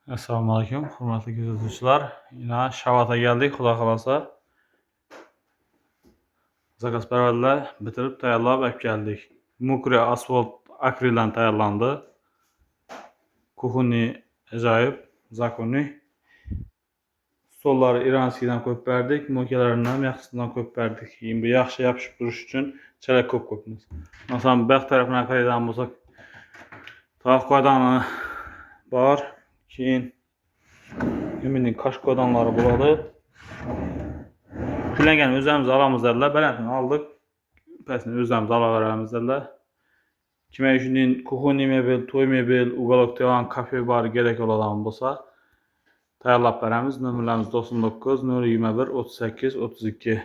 Assalomu alaykum, hurmatli kuzatuvchilar. Yana Shavotga geldik, xudo xolasa. Zakazparvarlar bitirib tayyorlab olib keldik. Mokriy asfalt akrildan tayyorlandi. Kuxunniy ajoyib, zakonniy. Stollari iranskiydan ko'p berdik, mo'kalaridan ham yaxshisidan ko'p berdik. Endi yaxshi yopishib turish uchun chala ko'p-ko'pmiz. Masalan, bu tarafdan qaraydigan bo'lsak, tog' qo'ydani bor. Keyin Ümidning kaşkodanları buladı. Külengeni özümüz alamız derler. Belentini aldık. Pesini özümüz alaveremiz derler. Kime üçündün kuhuni mebil, toy mebil, ugalok devan kafe bar gerek olan bolsa tayarlap veremiz. Nömrlerimiz 99 021 38 32.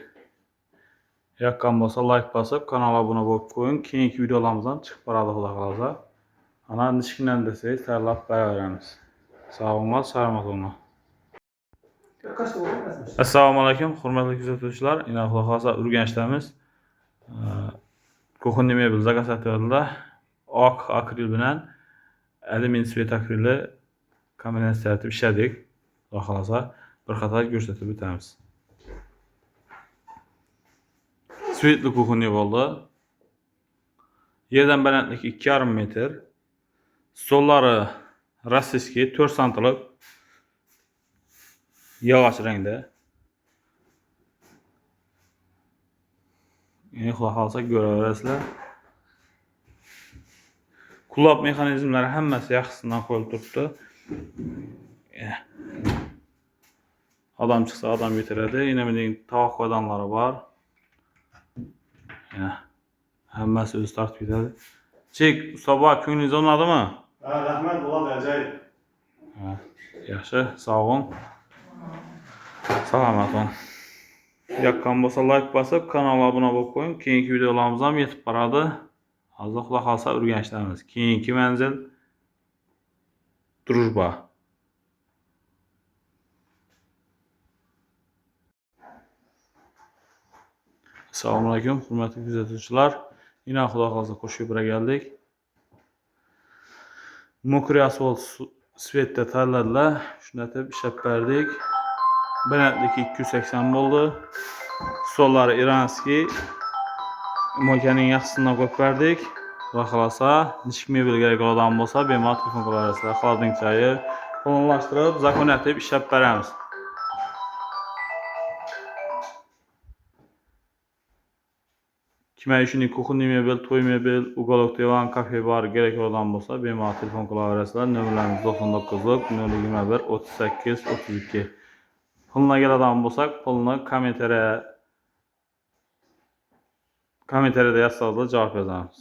Yakkan bolsa like basıp kanala abone olup koyun. Keyinki videolarımızdan çıkıp baradık. Ana nişkinden desek tayarlap veremiz. Sağ olun, sağlamak olun. Assalomu alaykum, hurmatli kuzatuvchilar. Ina xudo xolasa Urganchdamiz. Kuxunniy mebel zakaz etildi. Oq akril bilan alyumin svet akrili kombinatsiya etib ishladik. Xudo xolasa bir qator ko'rsatib o'tamiz. Svetli kuxunniy bo'ldi. Yerdan balandlik 2,5 metr. Stollari rossiyskiy 4 santilik yog'och rangda. Endi xudo xolasa ko'raverasizlar. Kulab mexanizmlari hammasi yaxshisidan qo'yilib turibdi. Adam chiqsa adam yetiradi. Ümidning tovoq qo'ydanlari bor. Hammasi o'zi tortib ketadi. Chek, ustoba ko'nglingiz olmadimi? Ha, rahmat, bo'ladi, ajoyib. Yaxshi, sog' bo'ling. Salomat bo'ling. Yoqqan bo'lsa like bosib, kanalga obuna bo'lib qo'ying. Keyingi videolarimiz ham yetib boradi. Hozir xudo xolasa Urganchdamiz. Keyingi manzil Drujba. Assalomu alaykum, hurmatli kuzatuvchilar. Yana xudo xolasa Qo'shko'pirga keldik. Mokriy asfalt svetda tanladilar. Shuni deb ishlab berdik. Balandlik 280 bo'ldi. Stollari iranskiy. Mo'kaning yaxshisidan ko'p berdik. Xudo xolasa nishk mebel kerak bo'lgan bo'lsa, bemalol telefon qilaverasizlar. Xolodning chayi qonunlashtirib, zakoniyat deb ishlab beramiz. Kime üçündün kuxunniy mebel, toy mebel, ugalok devan kafe bar gerek olan bo'lsa, bemalol telefon qilaverasizlar. Nömrlerimiz 99 021 38 32. Puluna keladigan bo'lsak, pulni kommentariyada yozsangiz javob beramiz.